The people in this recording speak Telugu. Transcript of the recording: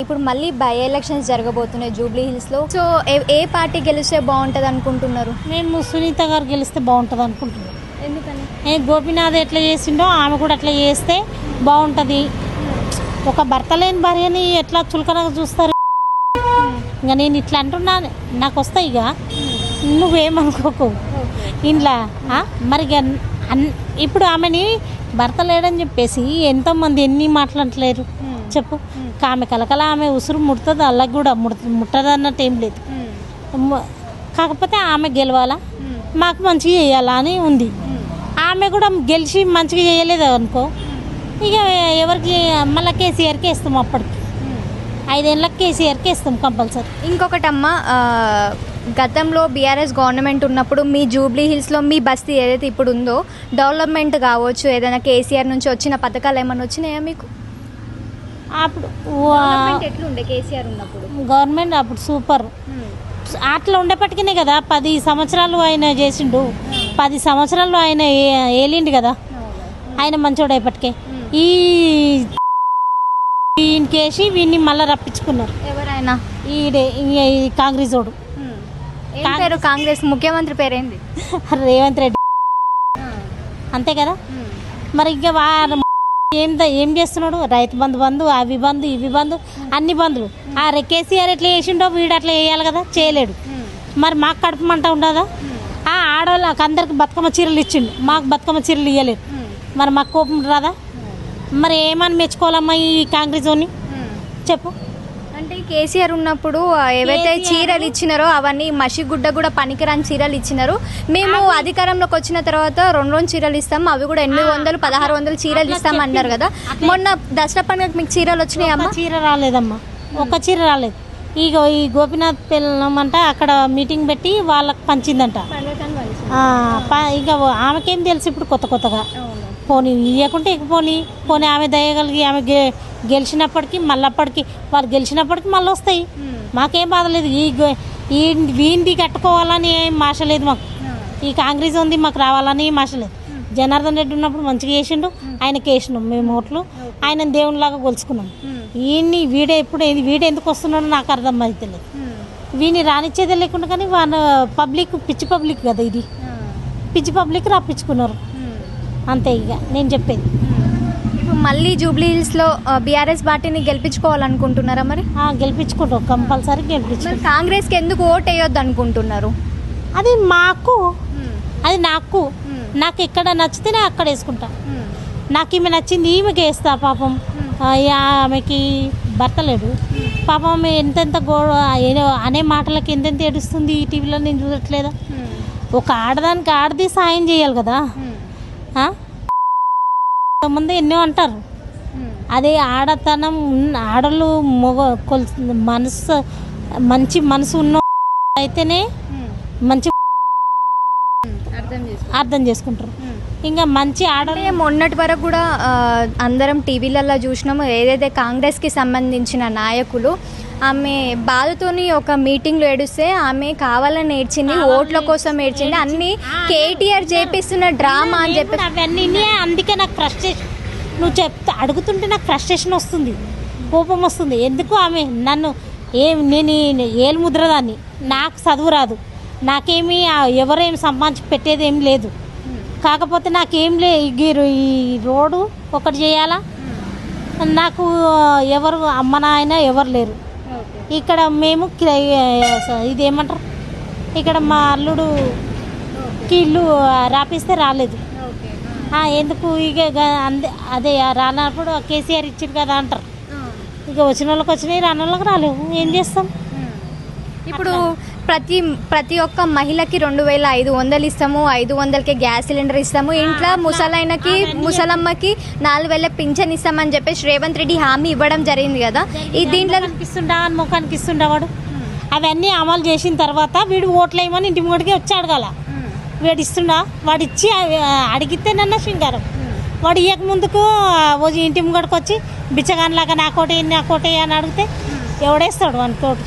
ఇప్పుడు మళ్ళీ బై ఎలక్షన్స్ జరగబోతున్నాయి జూబ్లీ హిల్స్లో. సో ఏ పార్టీ గెలిస్తే బాగుంటుంది అనుకుంటున్నారు? మేము సునీత గారు గెలిస్తే బాగుంటుంది అనుకుంటున్నాం. ఎందుకని? గోపీనాథ్ ఎట్లా చేసిండో ఆమె కూడా అట్లా చేస్తే బాగుంటుంది. ఒక భర్త లేని భార్యని ఎట్లా చులకనగా చూస్తారు. ఇంకా నేను ఇట్లా అంటున్నాను, నాకు వస్తాయి. ఇక నువ్వేమనుకోకు ఇంట్లో. మరి ఇప్పుడు ఆమెని భర్త లేడని చెప్పేసి ఎంతోమంది ఎన్ని మాట్లాడలేరు చెప్పు. ఆమె కలకల ఆమె ఉసురు ముడుతుంది, అల్లకి కూడా ముట్టదు అన్నట్టు ఏం లేదు. కాకపోతే ఆమె గెలవాలా, మాకు మంచిగా చేయాలా అని ఉంది. ఆమె కూడా గెలిచి మంచిగా చేయలేదు అనుకో, ఇక ఎవరికి మళ్ళీ కేసీఆర్కి వేస్తాం. అప్పటికి 5 ఏళ్ళకి కేసీఆర్కి వేస్తాం కంపల్సరీ. ఇంకొకటమ్మా, గతంలో బీఆర్ఎస్ గవర్నమెంట్ ఉన్నప్పుడు మీ జూబ్లీ హిల్స్లో మీ బస్తీ ఏదైతే ఇప్పుడు ఉందో డెవలప్మెంట్ కావచ్చు, ఏదైనా కేసీఆర్ నుంచి వచ్చిన పథకాలు ఏమైనా వచ్చినాయా మీకు? అప్పుడు ఎట్లుండే కేసీఆర్ ఉన్నప్పుడు? గవర్నమెంట్ అప్పుడు సూపర్. అట్లా ఉండేపటికినే కదా 10 సంవత్సరాలు ఆయన చేసిండు. 10 సంవత్సరాలు ఆయన ఏలిండు కదా, ఆయన మంచోడు అయ్యేపటికే. ఈయనకేసి వీడిని మళ్ళీ రప్పించుకున్నారు. ఎవరైనా? ఈ కాంగ్రెస్ ఓడు. పేరు కాంగ్రెస్ ముఖ్యమంత్రి పేరేంది? రేవంత్ రెడ్డి. అంతే కదా. మరి ఇంకా ఏం చేస్తున్నాడు? రైతు బంధు అవి బంధు ఇవి బంధు అన్ని బంధులు. కేసీఆర్ ఎట్లా చేసిండో వీడు అట్లా వేయాలి కదా, చేయలేడు. మరి మాకు కడుపుమంట ఉండదా? ఆడవాళ్ళకి అందరికి బతుకమ్మ చీరలు ఇచ్చిండు, మాకు బతుకమ్మ చీరలు ఇవ్వలేదు. మరి మాకు కోపం రాదా? మరి ఏమని మెచ్చుకోవాలమ్మా ఈ కాంగ్రెస్ ఓని చెప్పు. అంటే కేసీఆర్ ఉన్నప్పుడు ఏవైతే చీరలు ఇచ్చినారో అవన్నీ మసిగుడ్డ కూడా పనికిరాని చీరలు ఇచ్చినారు. మేము అధికారంలోకి వచ్చిన తర్వాత 2 చీరలు ఇస్తాం, అవి కూడా 800 1600 చీరలు ఇస్తాం అన్నారు కదా. మొన్న దసరా పండుగ మీకు చీరలు వచ్చినాయమ్మా? చీర రాలేదమ్మా, ఒక్క చీర రాలేదు. ఈ గోపీనాథ్ పిల్లమంట అక్కడ మీటింగ్ పెట్టి వాళ్ళకి పంచిందంట. ఇక ఆమెకేం తెలుసు ఇప్పుడు కొత్తగా. పోనీ ఇవ్వకుంటే పోనీ ఆమె దయగలిగి ఆమె గెలిచినప్పటికీ మళ్ళప్పటికి వాళ్ళు గెలిచినప్పటికీ మళ్ళీ వస్తాయి. మాకేం బాధలేదు. వీంది కట్టుకోవాలని ఏం ఆశ లేదు మాకు. ఈ కాంగ్రెస్ ఉంది మాకు రావాలని ఏం ఆశ లేదు. జనార్దన్ రెడ్డి ఉన్నప్పుడు మంచిగా చేసిండు, ఆయనకి వేసినాం మేము ఓట్లు. ఆయన దేవునిలాగా కొలుచుకున్నాం. వీడు ఎందుకు వస్తున్నాడో నాకు అర్థం అయితే లేదు. వీని రానిచ్చేదే లేకుండా, కానీ వాళ్ళ పబ్లిక్ పిచ్చి పబ్లిక్ కదా, ఇది పిచ్చి పబ్లిక్ రప్పించుకున్నారు అంతే. ఇక నేను చెప్పేది ఇప్పుడు మళ్ళీ జూబ్లీ హిల్స్లో బీఆర్ఎస్ పార్టీని గెలిపించుకోవాలనుకుంటున్నారా? మరి గెలిపించుకుంటాం, కంపల్సరీ గెలిపించుకుంటాం. కాంగ్రెస్కి ఎందుకు ఓటు వేయొద్దు అనుకుంటున్నారు? అది నాకు ఎక్కడ నచ్చితేనే అక్కడ వేసుకుంటా. నాకు ఈమె నచ్చింది ఈమెకి వేస్తా. పాపం ఆమెకి భర్త లేడు పాపం. ఆమె ఎంతెంత అనే మాటలకి ఎంతెంత ఏడుస్తుంది ఈ టీవీలో నేను చూడట్లేదా? ఒక ఆడదానికి ఆడది సాయం చేయాలి కదా. ముందు ఎన్నో అంటారు, అదే ఆడతనం ఆడలు మంచి మనసు ఉన్న అయితేనే మంచి అర్థం చేసుకుంటారు. ఇంకా మంచి ఆడలు మొన్నటి వరకు కూడా అందరం టీవీలలో చూసినాము. ఏదైతే కాంగ్రెస్కి సంబంధించిన నాయకులు ఆమె బాధతోని ఒక మీటింగ్లో ఏడుస్తే ఆమె కావాలని ఏడ్చింది, ఓట్ల కోసం ఏడ్చింది. అన్ని కేటీఆర్ చేపిస్తున్న డ్రామా అని చెప్పి అవన్నీ. అందుకే నాకు ఫ్రస్ట్రేషన్, నువ్వు అడుగుతుంటే నాకు ఫ్రస్ట్రేషన్ వస్తుంది, కోపం వస్తుంది. ఎందుకు ఆమె నేను ఏలు ముద్రదాన్ని, నాకు చదువు రాదు, నాకేమీ ఎవరేం సంపాదించి పెట్టేది ఏం లేదు. కాకపోతే నాకేం ఈ రోడ్డు ఒకటి చేయాలా. నాకు ఎవరు అమ్మ నాయన ఎవరు లేరు ఇక్కడ. మేము ఇదేమంటారు, ఇక్కడ మా అల్లుడుకి ఇల్లు రాపిస్తే రాలేదు. ఎందుకు ఇక అదే రానప్పుడు కేసీఆర్ ఇచ్చారు కదా అంటారు. ఇక వచ్చిన వాళ్ళకి వచ్చినాయి, రాని వాళ్ళకి రాలేవు. ఏం చేస్తాం? ఇప్పుడు ప్రతి ఒక్క మహిళకి 2500 ఇస్తాము, 500కే గ్యాస్ సిలిండర్ ఇస్తాము, ఇంట్లో ముసలమ్మకి 4000 పింఛన్ ఇస్తామని చెప్పేసి రేవంత్ రెడ్డి హామీ ఇవ్వడం జరిగింది కదా. ఈ దీంట్లో అనిపిస్తుండా ముఖానికి ఇస్తుండేవాడు. అవన్నీ అమలు చేసిన తర్వాత వీడు ఓట్లు వేయమని ఇంటి ముందుకి వచ్చి అడగాల. వీడు ఇస్తుండా? వాడు ఇచ్చి అడిగితే నన్న శృంగారం. వాడు ఇయ్యక ముందుకు ఇంటి ముంగడికి వచ్చి బిచ్చగానిలాగా నాకోటి అని అడిగితే ఎవడేస్తాడు అనుకోటి.